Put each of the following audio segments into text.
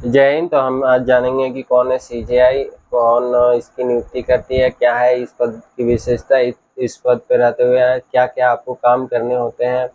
जय हिंद। तो हम आज जानेंगे कि कौन है सीजीआई, कौन इसकी नियुक्ति करती है, क्या है इस पद की विशेषता, इस पद पर रहते हुए क्या क्या आपको काम करने होते हैं,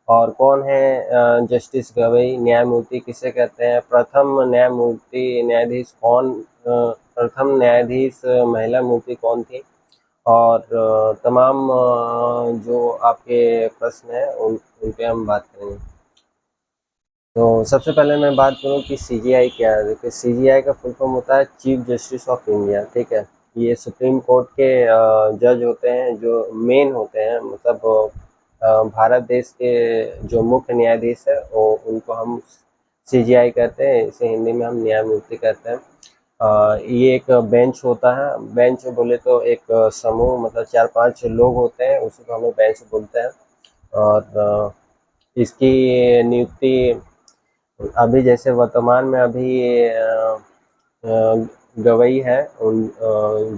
और कौन है जस्टिस गवई, न्यायमूर्ति किसे कहते हैं, प्रथम न्यायमूर्ति न्यायाधीश कौन, प्रथम न्यायाधीश महिला मूर्ति कौन थी, और तमाम जो आपके प्रश्न हैं उन पे हम बात करेंगे। तो सबसे पहले मैं बात करूं कि सीजीआई क्या है। देखिए, सीजीआई का फुल फॉर्म होता है चीफ जस्टिस ऑफ इंडिया। ठीक है, ये सुप्रीम कोर्ट के जज होते हैं जो मेन होते हैं, मतलब भारत देश के जो मुख्य न्यायाधीश है वो उनको हम सीजीआई कहते हैं। इसे हिंदी में हम न्यायमूर्ति कहते हैं। ये एक बेंच होता है। बेंच बोले तो एक समूह, मतलब 4-5 लोग होते हैं, उसी को हम लोग बेंच बोलते हैं। और इसकी नियुक्ति अभी जैसे वर्तमान में अभी गवई है, उन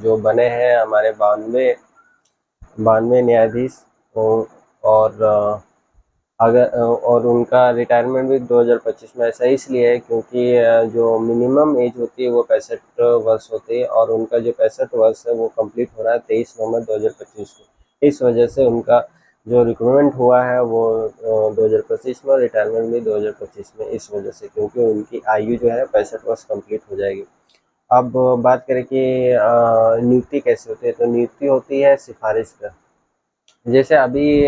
जो बने हैं हमारे 92 न्यायाधीश। और अगर और उनका रिटायरमेंट भी 2025 में। ऐसा इसलिए है क्योंकि जो मिनिमम एज होती है वो 65 वर्ष होती है, और उनका जो 65 वर्ष है वो कंप्लीट हो रहा है 23 नवंबर 2025 को। इस वजह से उनका जो रिक्रूटमेंट हुआ है वो 2025 में, रिटायरमेंट भी 2025 में, इस वजह से, क्योंकि उनकी आयु जो है 65 वर्ष कंप्लीट हो जाएगी। अब बात करें कि नियुक्ति कैसे होती है, तो नियुक्ति होती है सिफारिश पर। जैसे अभी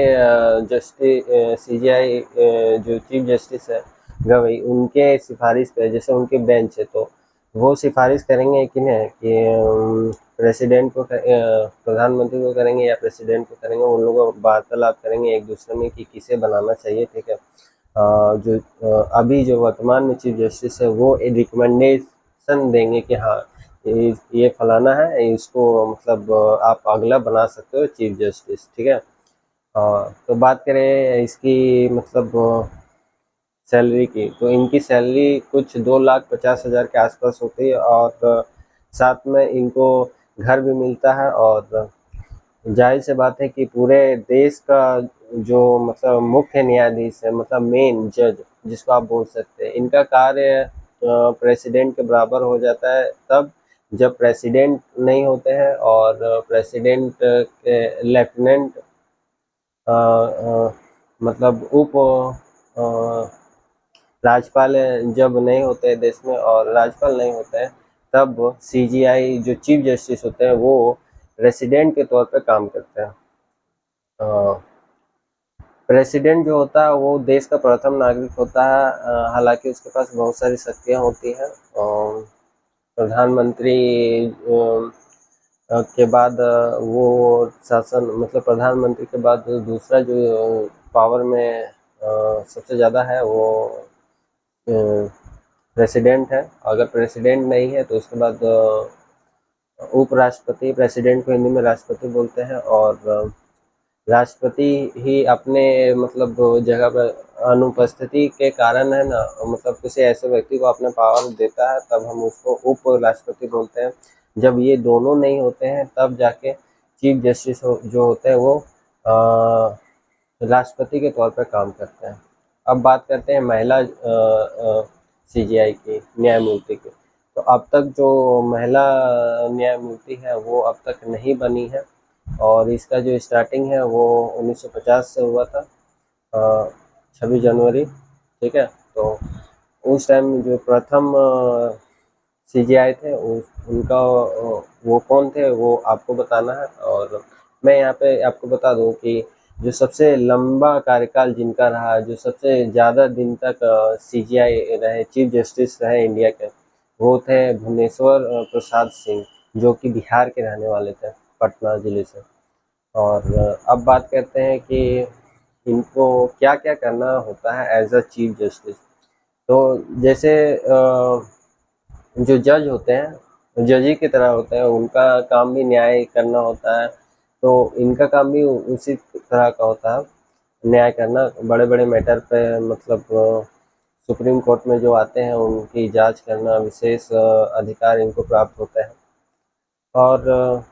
जस्टिस सीजीआई जो चीफ जस्टिस है गवई, उनके सिफारिश पे, जैसे उनके बेंच है, तो वो सिफारिश करेंगे किन्हें कि प्रेसिडेंट को, प्रधानमंत्री को करेंगे या प्रेसिडेंट को करेंगे। उन लोगों को वार्तालाप करेंगे एक दूसरे में कि किसे बनाना चाहिए। ठीक है, जो अभी जो वर्तमान में चीफ जस्टिस है वो रिकमेंडेशन देंगे कि हाँ ये फलाना है, इसको मतलब आप अगला बना सकते हो चीफ जस्टिस। ठीक है। तो बात करें इसकी मतलब सैलरी की, तो इनकी सैलरी कुछ 2,50,000 के आसपास होती है, और साथ में इनको घर भी मिलता है। और जाहिर सी बात है कि पूरे देश का जो मतलब मुख्य न्यायाधीश है, मतलब मेन जज जिसको आप बोल सकते हैं, इनका कार्य प्रेसिडेंट के बराबर हो जाता है तब जब प्रेसिडेंट नहीं होते हैं, और प्रेसिडेंट के लेफ्टिनेंट मतलब उप राज्यपाल जब नहीं होते देश में, और राज्यपाल नहीं होते हैं, तब सीजीआई जो चीफ जस्टिस होते हैं वो रेसिडेंट के तौर पे काम करते हैं। प्रेसिडेंट जो होता है वो देश का प्रथम नागरिक होता है। हालांकि उसके पास बहुत सारी शक्तियां होती हैं। प्रधानमंत्री के बाद वो शासन, मतलब प्रधानमंत्री के बाद दूसरा जो पावर में सबसे ज़्यादा है वो प्रेसिडेंट है। अगर प्रेसिडेंट नहीं है तो उसके बाद उपराष्ट्रपति, प्रेसिडेंट को हिंदी में राष्ट्रपति बोलते हैं। और राष्ट्रपति ही अपने मतलब जगह पर अनुपस्थिति के कारण है ना, मतलब किसी ऐसे व्यक्ति को अपने पावर देता है, तब हम उसको उप राष्ट्रपति बोलते हैं। जब ये दोनों नहीं होते हैं तब जाके चीफ जस्टिस जो होते हैं वो राष्ट्रपति के तौर पर काम करते हैं। अब बात करते हैं महिला सीजीआई की, न्यायमूर्ति की। तो अब तक जो महिला न्यायमूर्ति है वो अब तक नहीं बनी है, और इसका जो स्टार्टिंग है वो 1950 से हुआ था, 26 जनवरी। ठीक है, तो उस टाइम जो प्रथम सीजीआई थे उनका वो कौन थे वो आपको बताना है। और मैं यहाँ पे आपको बता दूं कि जो सबसे लंबा कार्यकाल जिनका रहा, जो सबसे ज़्यादा दिन तक सीजीआई रहे, चीफ जस्टिस रहे इंडिया के, वो थे भुवनेश्वर प्रसाद सिंह, जो कि बिहार के रहने वाले थे, पटना ज़िले से। और अब बात करते हैं कि इनको क्या क्या करना होता है एज अ चीफ जस्टिस। तो जैसे जो जज होते हैं, जज ही की तरह होते हैं, उनका काम भी न्याय करना होता है। तो इनका काम भी उसी तरह का होता है, न्याय करना बड़े बड़े मैटर पे, मतलब सुप्रीम कोर्ट में जो आते हैं उनकी जांच करना, विशेष अधिकार इनको प्राप्त होते हैं। और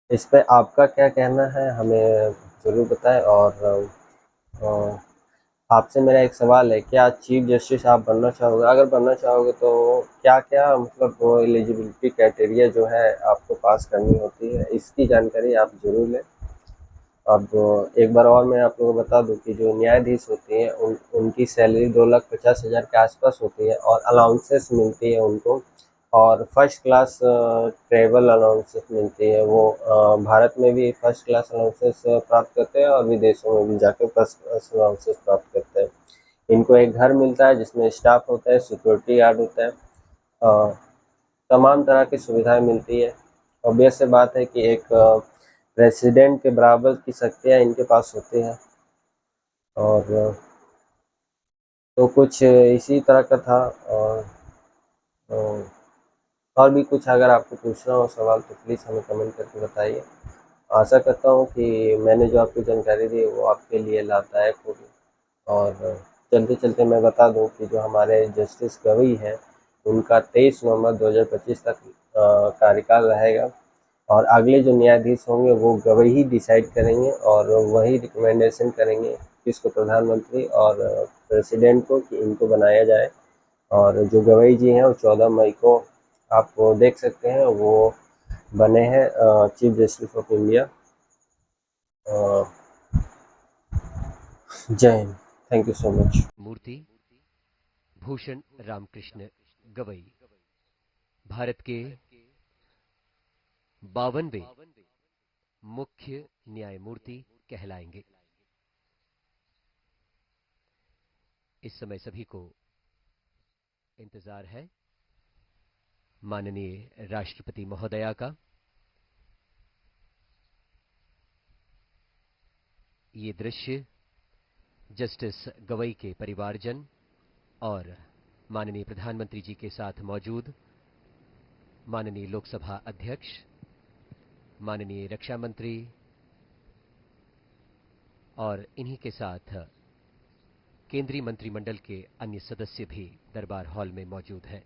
इस पे आपका क्या कहना है हमें ज़रूर बताएं। और आपसे मेरा एक सवाल है, क्या चीफ जस्टिस आप बनना चाहोगे? अगर बनना चाहोगे तो क्या-क्या मतलब वो एलिजिबिलिटी क्राइटेरिया जो है आपको पास करनी होती है, इसकी जानकारी आप ज़रूर लें। अब एक बार और मैं आप लोगों को बता दूं कि जो न्यायाधीश होते हैं उनकी सैलरी 2,50,000 के आसपास होती है और अलाउंसेस मिलती है उनको, और फर्स्ट क्लास ट्रेवल अलाउंसेस मिलती है। वो भारत में भी फर्स्ट क्लास अलाउंसेस प्राप्त करते हैं और विदेशों में भी जाकर फर्स्ट क्लास अलाउंसेस प्राप्त करते हैं। इनको एक घर मिलता है जिसमें स्टाफ होता है, सिक्योरिटी गार्ड होता है, तमाम तरह की सुविधाएं मिलती है। ऑब्वियस से बात है कि एक रेसिडेंट के बराबर की शक्तियाँ इनके पास होती हैं। और तो कुछ इसी तरह का था। और और भी कुछ अगर आपको पूछना हो सवाल तो प्लीज़ हमें कमेंट करके बताइए। आशा करता हूँ कि मैंने जो आपको जानकारी दी वो आपके लिए लाभदायक होगी। और चलते चलते मैं बता दूं कि जो हमारे जस्टिस गवई हैं उनका 23 नवंबर 2025 तक कार्यकाल रहेगा, और अगले जो न्यायाधीश होंगे वो गवई ही डिसाइड करेंगे और वही रिकमेंडेशन करेंगे किसको, प्रधानमंत्री और प्रेसिडेंट को, कि इनको बनाया जाए। और जो गवई जी हैं वो 14 मई को आप वो देख सकते हैं, वो बने हैं चीफ जस्टिस ऑफ इंडिया। जय हिंद। Thank you so much. मूर्ति भूषण रामकृष्ण गवई भारत के 52वें मुख्य न्यायमूर्ति कहलाएंगे। इस समय सभी को इंतजार है माननीय राष्ट्रपति महोदया का। ये दृश्य जस्टिस गवई के परिवारजन और माननीय प्रधानमंत्री जी के साथ मौजूद माननीय लोकसभा अध्यक्ष, माननीय रक्षा मंत्री और इन्हीं के साथ केंद्रीय मंत्रिमंडल के अन्य सदस्य भी दरबार हॉल में मौजूद हैं।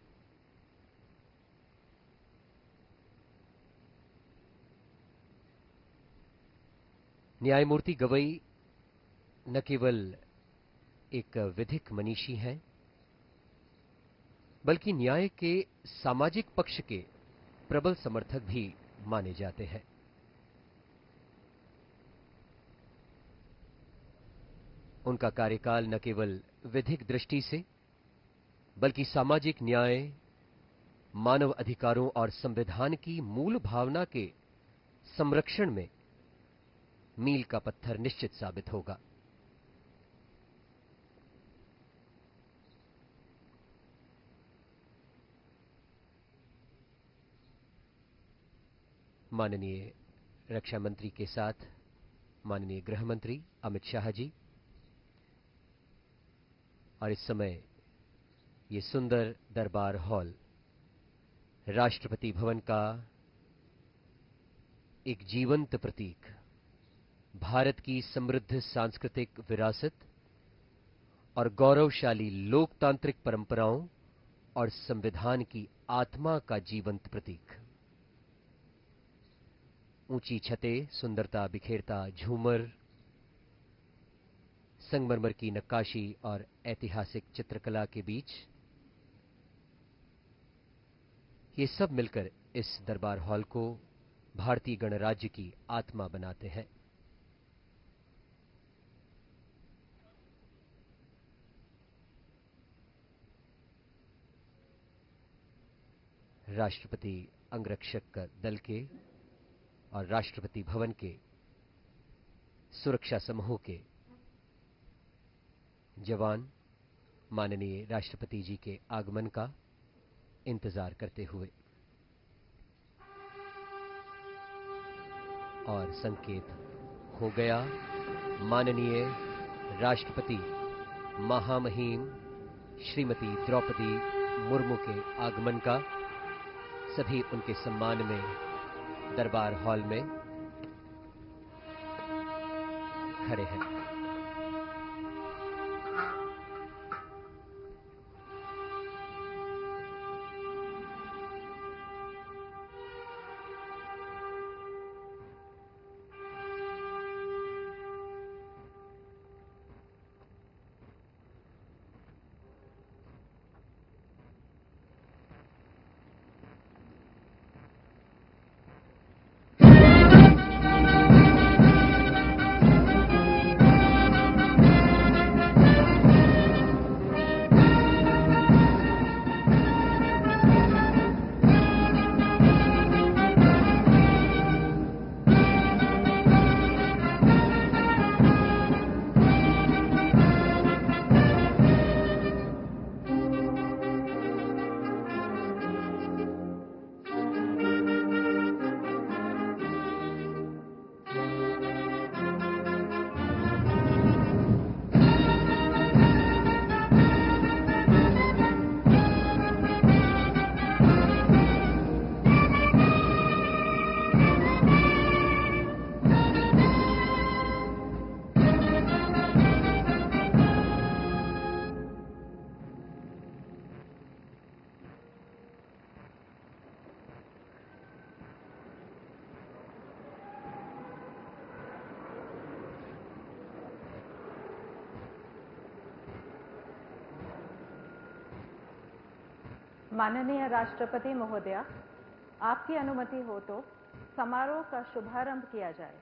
न्यायमूर्ति गवई न केवल एक विधिक मनीषी हैं, बल्कि न्याय के सामाजिक पक्ष के प्रबल समर्थक भी माने जाते हैं। उनका कार्यकाल न केवल विधिक दृष्टि से बल्कि सामाजिक न्याय, मानव अधिकारों और संविधान की मूल भावना के संरक्षण में मील का पत्थर निश्चित साबित होगा। माननीय रक्षा मंत्री के साथ माननीय गृह मंत्री अमित शाह जी, और इस समय ये सुंदर दरबार हॉल राष्ट्रपति भवन का एक जीवंत प्रतीक, भारत की समृद्ध सांस्कृतिक विरासत और गौरवशाली लोकतांत्रिक परंपराओं और संविधान की आत्मा का जीवंत प्रतीक। ऊंची छतें, सुंदरता बिखेरता झूमर, संगमरमर की नक्काशी और ऐतिहासिक चित्रकला के बीच ये सब मिलकर इस दरबार हॉल को भारतीय गणराज्य की आत्मा बनाते हैं। राष्ट्रपति अंगरक्षक दल के और राष्ट्रपति भवन के सुरक्षा समूह के जवान माननीय राष्ट्रपति जी के आगमन का इंतजार करते हुए, और संकेत हो गया माननीय राष्ट्रपति महामहिम श्रीमती द्रौपदी मुर्मू के आगमन का। सभी उनके सम्मान में दरबार हॉल में खड़े हैं। माननीय राष्ट्रपति महोदया, आपकी अनुमति हो तो समारोह का शुभारंभ किया जाए।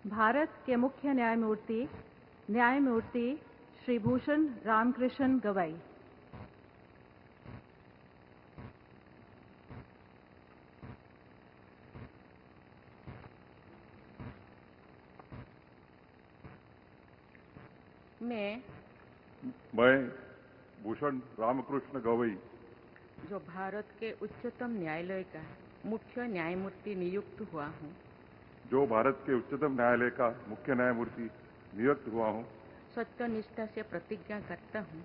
भारत के मुख्य न्यायमूर्ति श्री भूषण रामकृष्ण गवई। मैं भूषण रामकृष्ण गवई, जो भारत के उच्चतम न्यायालय का मुख्य न्यायमूर्ति नियुक्त हुआ हूँ, जो भारत के उच्चतम न्यायालय का मुख्य न्यायमूर्ति नियुक्त हुआ हूँ, सत्यनिष्ठा से प्रतिज्ञा करता हूँ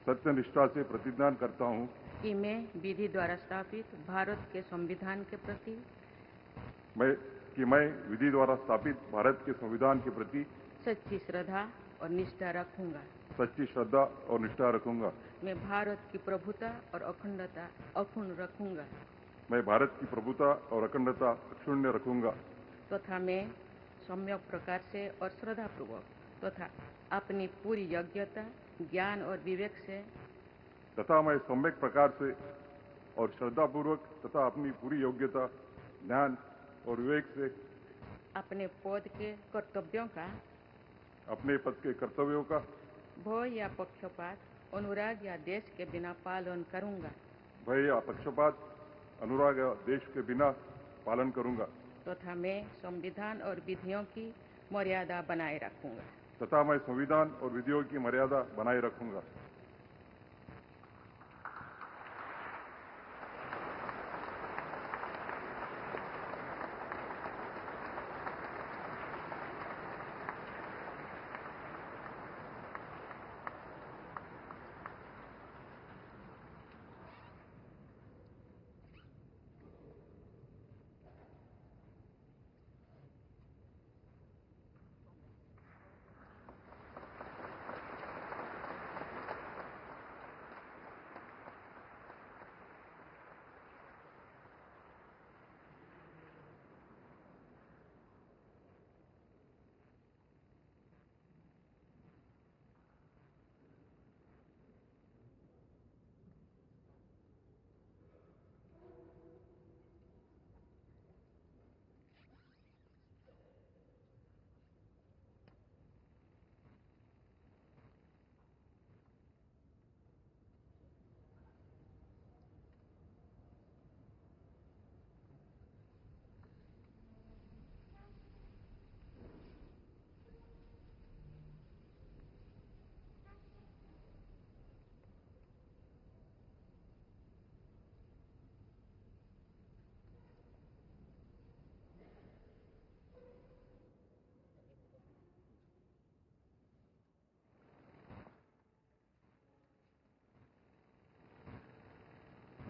सत्यनिष्ठा से प्रतिज्ञा करता हूँ कि मैं विधि द्वारा स्थापित भारत के संविधान के प्रति मैं विधि द्वारा स्थापित भारत के संविधान के प्रति सच्ची श्रद्धा और निष्ठा रखूंगा। सच्ची श्रद्धा और निष्ठा रखूंगा। मैं भारत की प्रभुता और अखंडता अक्षुण्ण रखूंगा। मैं भारत की प्रभुता और अखंडता अक्षुण्ण रखूंगा तथा मैं सम्यक प्रकार से और श्रद्धापूर्वक तथा अपनी पूरी योग्यता, ज्ञान और विवेक से तथा मैं सम्यक प्रकार से और श्रद्धापूर्वक तथा अपनी पूरी योग्यता, ज्ञान और विवेक से अपने पद के कर्तव्यों का, अपने पद के कर्तव्यों का भय या पक्षपात, अनुराग या देश के बिना पालन करूंगा। भय या पक्षपात, अनुराग या देश के बिना पालन करूंगा तथा मैं संविधान और विधियों की मर्यादा बनाए रखूंगा। तथा मैं संविधान और विधियों की मर्यादा बनाए रखूंगा।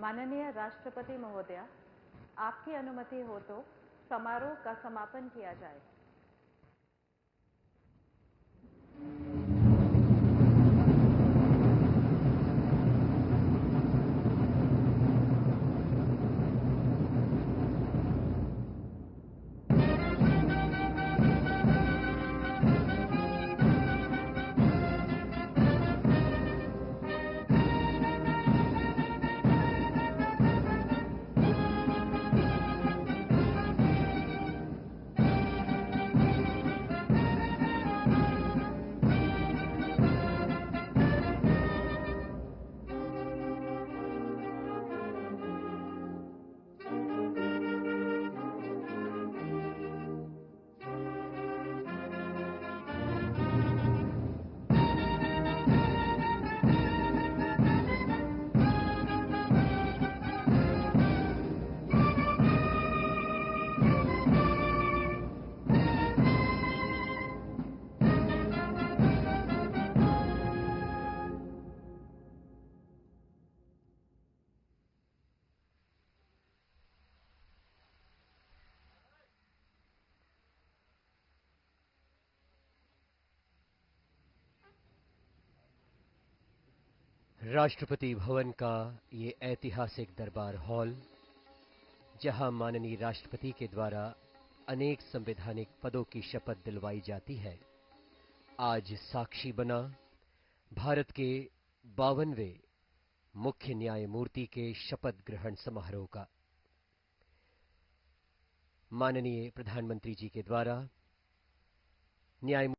माननीय राष्ट्रपति महोदया, आपकी अनुमति हो तो समारोह का समापन किया जाए। राष्ट्रपति भवन का ये ऐतिहासिक दरबार हॉल, जहां माननीय राष्ट्रपति के द्वारा अनेक संवैधानिक पदों की शपथ दिलवाई जाती है, आज साक्षी बना भारत के 52वें मुख्य न्यायमूर्ति के शपथ ग्रहण समारोह का। माननीय प्रधानमंत्री जी के द्वारा न्याय